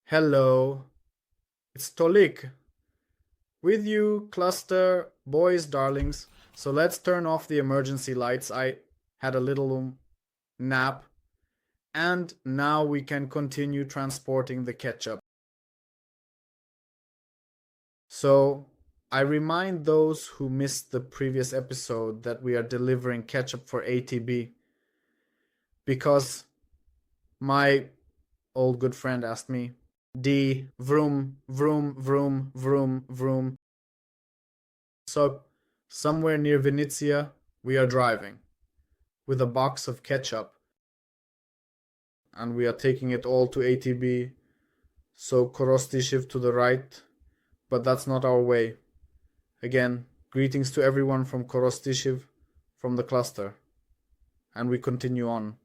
Hello, it's Tolik with you, cluster boys, darlings. So let's turn off the emergency lights. I had a little nap, and now we can continue transporting the ketchup. So I remind those who missed the previous episode that we are delivering ketchup for ATB because my old good friend asked me, D, vroom, vroom, vroom, vroom, vroom. So, somewhere near Venezia, we are driving with a box of ketchup and we are taking it all to ATB. So, Korostishiv to the right, but that's not our way. Again, greetings to everyone from Korostishiv, from the cluster. And we continue on.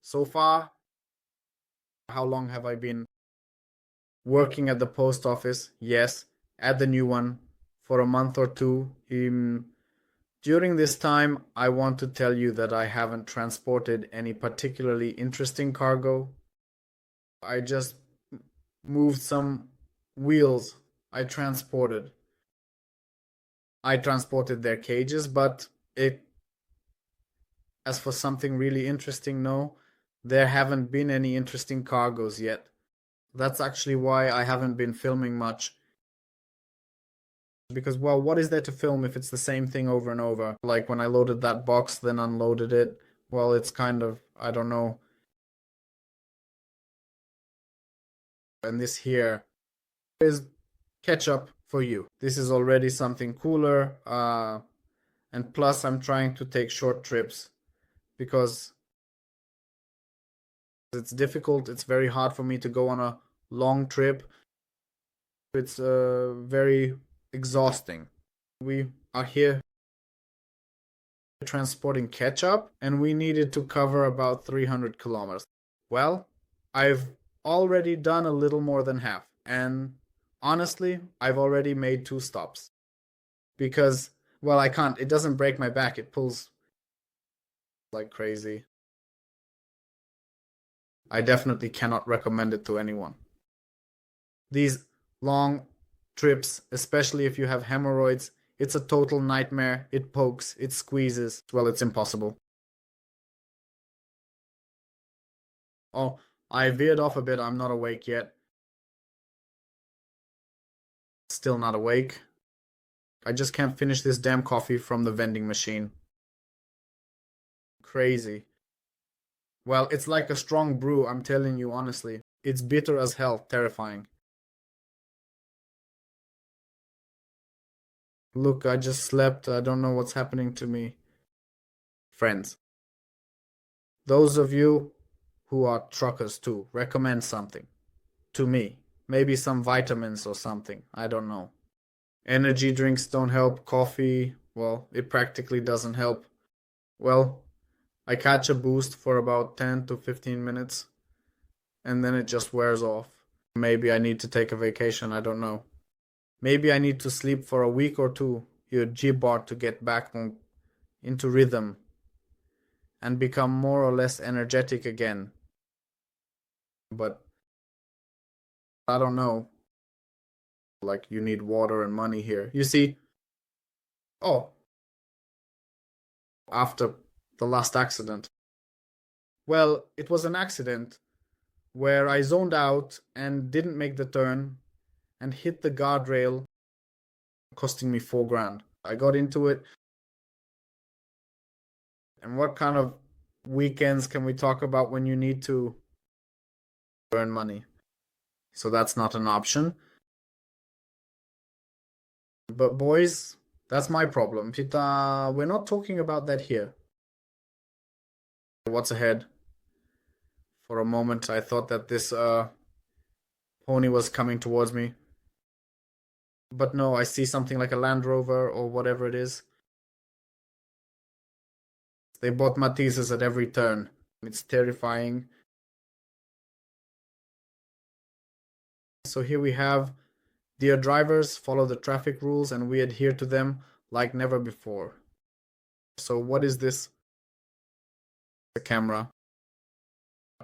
So far, how long have I been working at the post office? Yes, at the new one for a month or two. During this time, I want to tell you that I haven't transported any particularly interesting cargo. I just moved some wheels. I transported their cages, but as for something really interesting, no, there haven't been any interesting cargoes yet. That's actually why I haven't been filming much. Because, well, what is there to film if it's the same thing over and over? Like when I loaded that box, then unloaded it. Well, it's kind of, I don't know. And this here is ketchup for you. This is already something cooler. And plus, I'm trying to take short trips because it's difficult. It's very hard for me to go on a long trip. It's very exhausting. We are here transporting ketchup and we needed to cover about 300 kilometers. Well, I've already done a little more than half. And honestly, I've already made 2 stops. Because, well, I can't. It doesn't break my back. It pulls like crazy. I definitely cannot recommend it to anyone. These long trips, especially if you have hemorrhoids, it's a total nightmare. It pokes, it squeezes. Well, it's impossible. Oh, I veered off a bit. I'm not awake yet. Still not awake. I just can't finish this damn coffee from the vending machine. Crazy. Well, it's like a strong brew, I'm telling you honestly. It's bitter as hell, terrifying. Look, I just slept. I don't know what's happening to me. Friends, those of you who are truckers too, recommend something to me. Maybe some vitamins or something. I don't know. Energy drinks don't help. Coffee, well, it practically doesn't help. Well, I catch a boost for about 10 to 15 minutes and then it just wears off. Maybe I need to take a vacation, I don't know. Maybe I need to sleep for a week or two, your G-bar to get back into rhythm and become more or less energetic again. But I don't know. Like, you need water and money here. You see, oh, after the last accident. Well, it was an accident where I zoned out and didn't make the turn and hit the guardrail, costing me 4 grand. I got into it. And what kind of weekends can we talk about when you need to earn money? So that's not an option. But boys, that's my problem. Pita, we're not talking about that here. What's ahead? For a moment, I thought that this pony was coming towards me. But no, I see something like a Land Rover or whatever it is. They bought Matisses at every turn. It's terrifying. So here we have, dear drivers, follow the traffic rules and we adhere to them like never before. So what is this? A camera.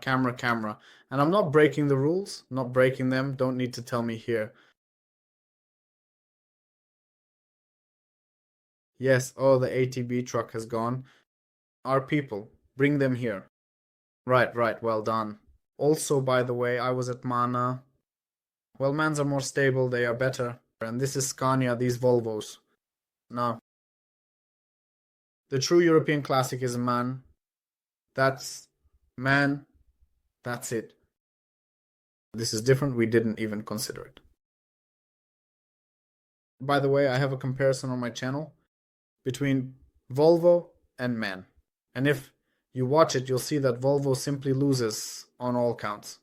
Camera, camera. And I'm not breaking the rules, not breaking them. Don't need to tell me here. Yes, oh, the ATB truck has gone. Our people, bring them here. Right, right, well done. Also, by the way, I was at Mana. Well, Mans are more stable, they are better. And this is Scania, these Volvos. No. The true European classic is a MAN. That's MAN. That's it. This is different, we didn't even consider it. By the way, I have a comparison on my channel between Volvo and MAN. And if you watch it, you'll see that Volvo simply loses on all counts.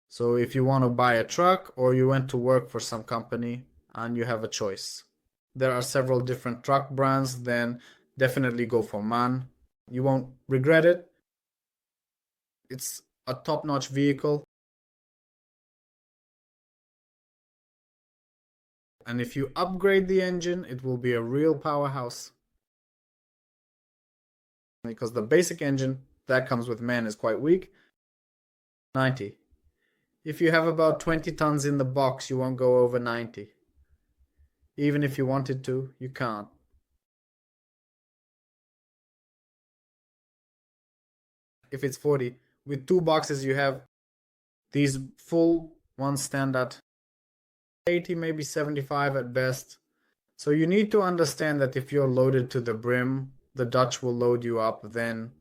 So if you want to buy a truck or you went to work for some company and you have a choice, there are several different truck brands, then definitely go for MAN. You won't regret it. It's a top-notch vehicle. And if you upgrade the engine, it will be a real powerhouse. Because the basic engine that comes with MAN is quite weak. 90. If you have about 20 tons in the box, you won't go over 90. Even if you wanted to, you can't. If it's 40, with 2 boxes you have these full ones stand at 80, maybe 75 at best. So you need to understand that if you're loaded to the brim, the Dutch will load you up, then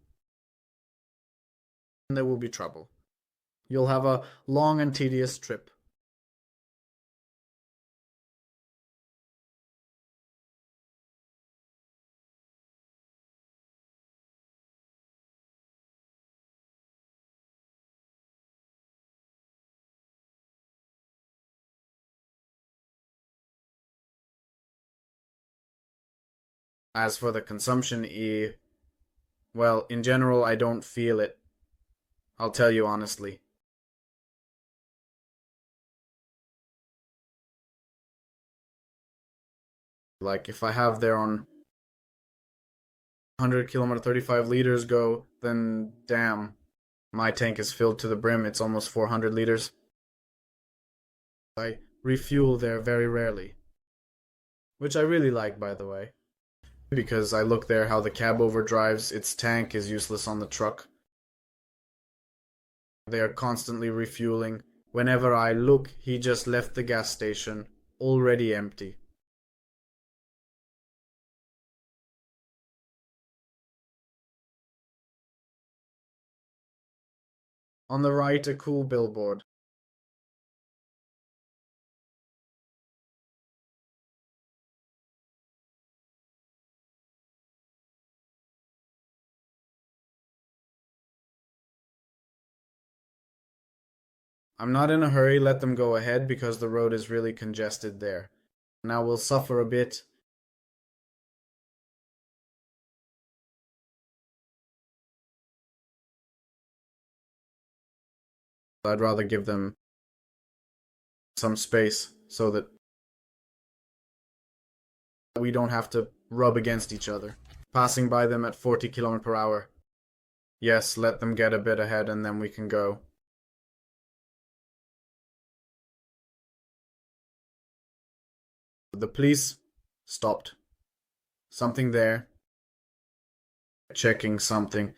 there will be trouble. You'll have a long and tedious trip. As for the consumption well, in general, I don't feel it. I'll tell you honestly. Like, if I have there on 100 kilometer 35 liters go, then damn, my tank is filled to the brim. It's almost 400 liters. I refuel there very rarely, which I really like, by the way, because I look there how the cab overdrives, its tank is useless on the truck. They are constantly refueling. Whenever I look, he just left the gas station, already empty. On the right, a cool billboard. I'm not in a hurry, let them go ahead because the road is really congested there. Now we'll suffer a bit. I'd rather give them some space so that we don't have to rub against each other. Passing by them at 40 km per hour. Yes, let them get a bit ahead and then we can go. The police stopped. Something there. Checking something.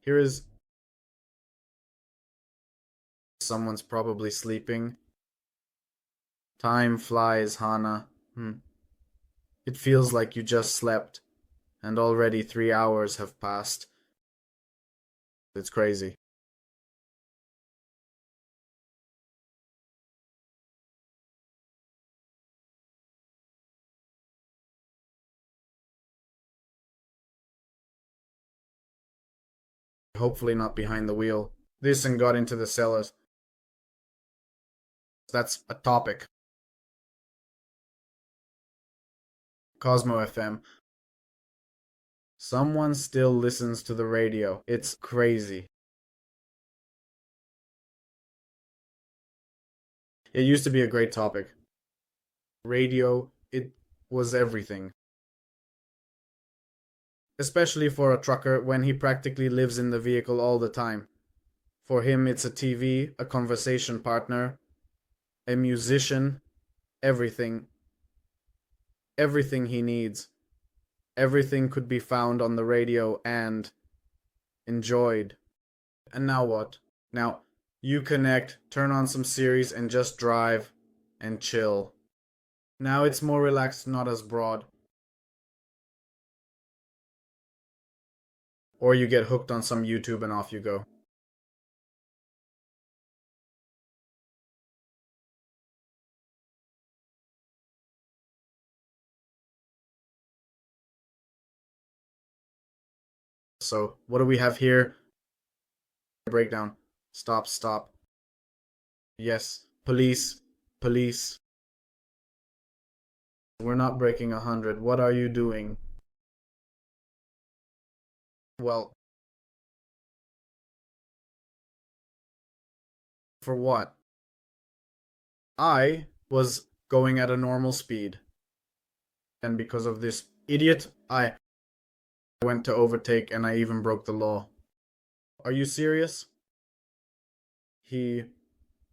Here is someone's probably sleeping. Time flies, Hana. It feels like you just slept, and already 3 hours have passed. It's crazy. Hopefully not behind the wheel. This and got into the cellars. That's a topic. Cosmo FM. Someone still listens to the radio. It's crazy. It used to be a great topic. Radio, it was everything. especially for a trucker when he practically lives in the vehicle all the time. For him, it's a TV, a conversation partner, a musician, everything. Everything he needs. Everything could be found on the radio and enjoyed. And now what? Now, you connect, turn on some series, and just drive and chill. Now it's more relaxed, not as broad. Or you get hooked on some YouTube and off you go. So, what do we have here? Breakdown. Stop, stop. Yes. Police. Police. We're not breaking 100. What are you doing? Well, for what? I was going at a normal speed. And because of this idiot, I went to overtake and I even broke the law. Are you serious? He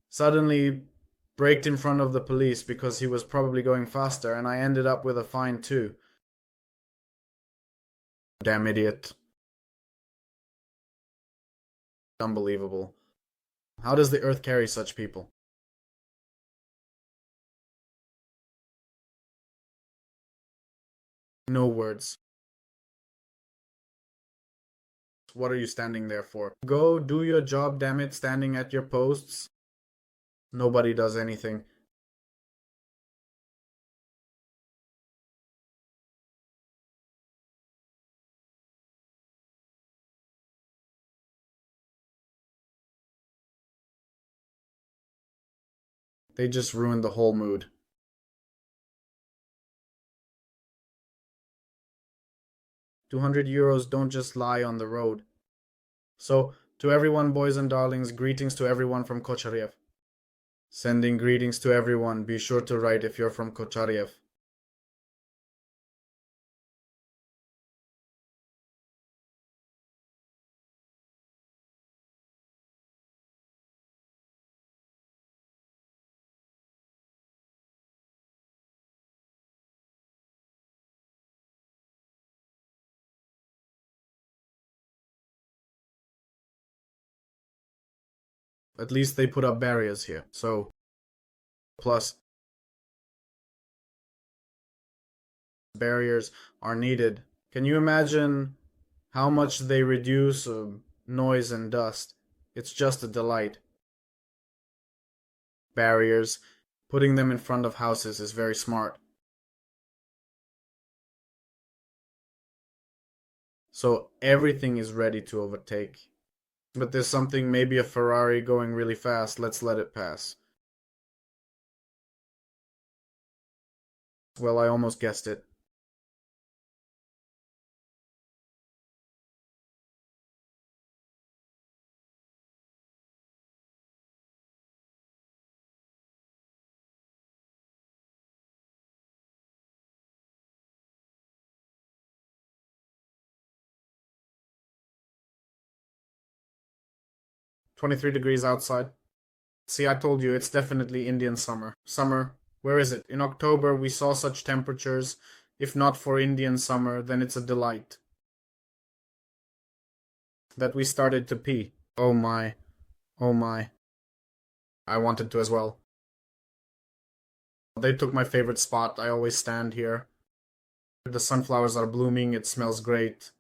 suddenly braked in front of the police because he was probably going faster, and I ended up with a fine too. Damn idiot. Unbelievable. How does the earth carry such people? No words. What are you standing there for? Go do your job, damn it, standing at your posts. Nobody does anything. They just ruined the whole mood. 200 euros don't just lie on the road. So, to everyone, boys and darlings, greetings to everyone from Kocharyev. Sending greetings to everyone. Be sure to write if you're from Kocharyev. At least they put up barriers here. So, plus, barriers are needed. Can you imagine how much they reduce noise and dust? It's just a delight. Barriers, putting them in front of houses is very smart. So everything is ready to overtake. But there's something, maybe a Ferrari going really fast. Let's let it pass. Well, I almost guessed it. $23 outside. See, I told you, it's definitely Indian summer. Summer, where is it? In October, we saw such temperatures. If not for Indian summer, then it's a delight. That we started to pee. Oh my. Oh my. I wanted to as well. They took my favorite spot. I always stand here. The sunflowers are blooming. It smells great.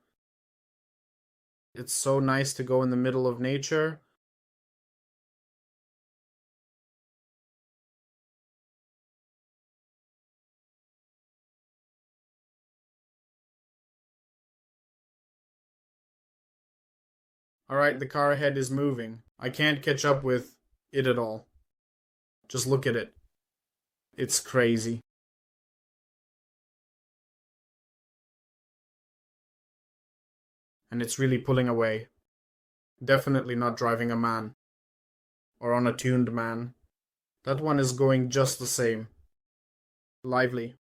It's so nice to go in the middle of nature. Alright, the car ahead is moving. I can't catch up with it at all. Just look at it. It's crazy. And it's really pulling away. Definitely not driving a man. Or on a tuned man. That one is going just the same. Lively.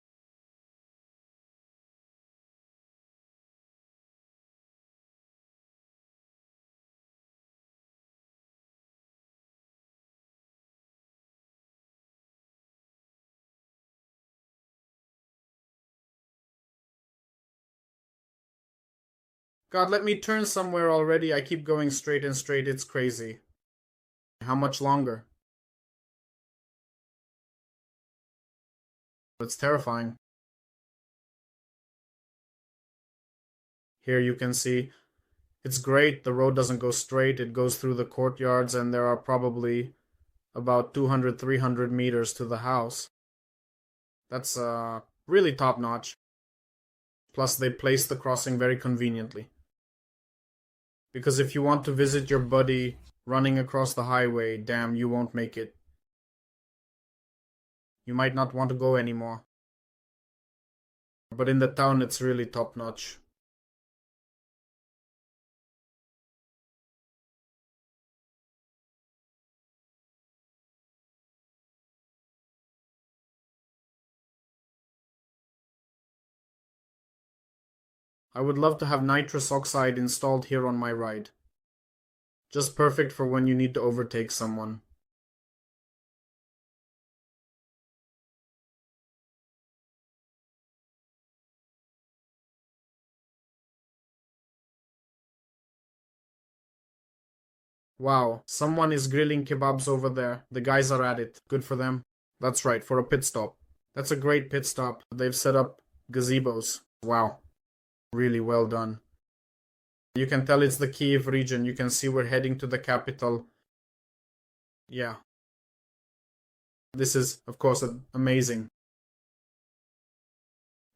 God, let me turn somewhere already. I keep going straight and straight. It's crazy. How much longer? It's terrifying. Here you can see it's great. The road doesn't go straight. It goes through the courtyards, and there are probably about 200, 300 meters to the house. That's really top notch. Plus, they place the crossing very conveniently. Because if you want to visit your buddy running across the highway, damn, you won't make it. You might not want to go anymore. But in the town, it's really top notch. I would love to have nitrous oxide installed here on my ride. Just perfect for when you need to overtake someone. Wow, someone is grilling kebabs over there. The guys are at it. Good for them. That's right, for a pit stop. That's a great pit stop. They've set up gazebos. Wow, really well done. You can tell it's the Kyiv region. You can see we're heading to the capital. Yeah. This is, of course, amazing.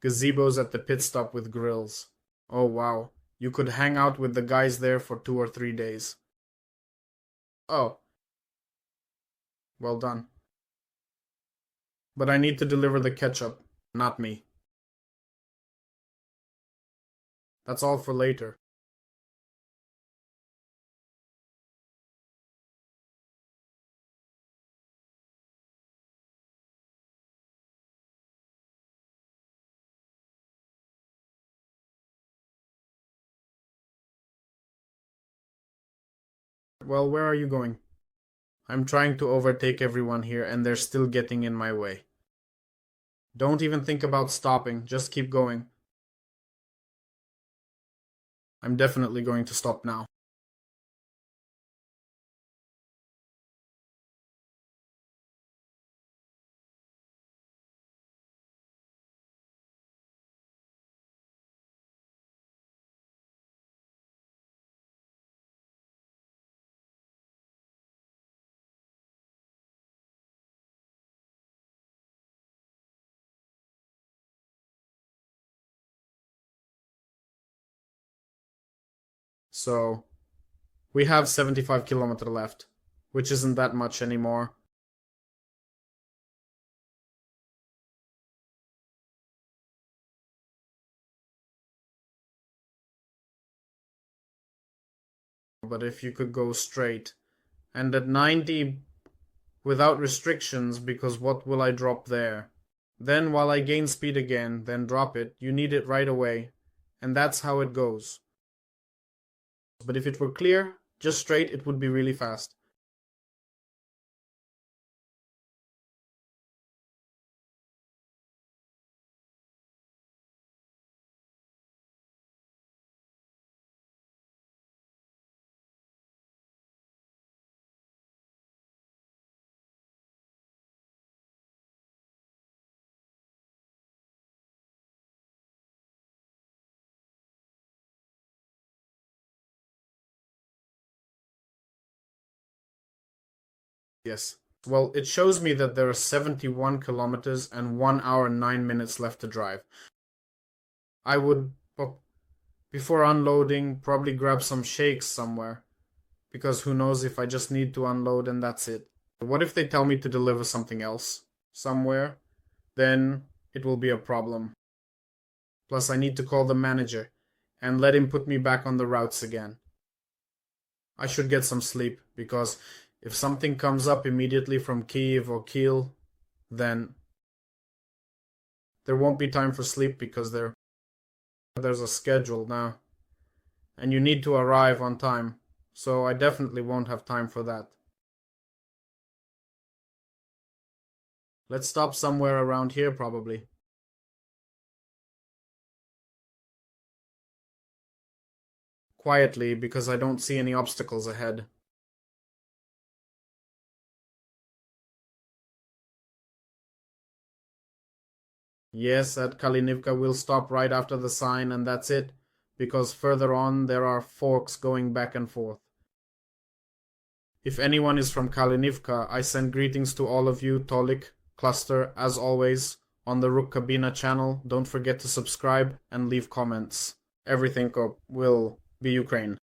Gazebos at the pit stop with grills. Oh, wow. You could hang out with the guys there for 2 or 3 days. Oh, well done. But I need to deliver the ketchup, not me. That's all for later. Well, where are you going? I'm trying to overtake everyone here and they're still getting in my way. Don't even think about stopping, just keep going. I'm definitely going to stop now. So, we have 75 kilometers left, which isn't that much anymore. But if you could go straight, and at 90 without restrictions, because what will I drop there? Then while I gain speed again, then drop it, you need it right away. And that's how it goes. But if it were clear, just straight, it would be really fast. Yes. Well, it shows me that there are 71 kilometers and 1 hour and 9 minutes left to drive. I would, before unloading, probably grab some shakes somewhere. Because who knows if I just need to unload and that's it. What if they tell me to deliver something else somewhere? Then it will be a problem. Plus, I need to call the manager and let him put me back on the routes again. I should get some sleep because if something comes up immediately from Kyiv or Kiel, then there won't be time for sleep because there's a schedule now. And you need to arrive on time, so I definitely won't have time for that. Let's stop somewhere around here probably. quietly because I don't see any obstacles ahead. Yes, at Kalinivka we'll stop right after the sign and that's it, because further on there are forks going back and forth. If anyone is from Kalinivka, I send greetings to all of you, Tolik, Cluster, as always, on the Rukkabina channel. Don't forget to subscribe and leave comments. Everything will be Ukraine.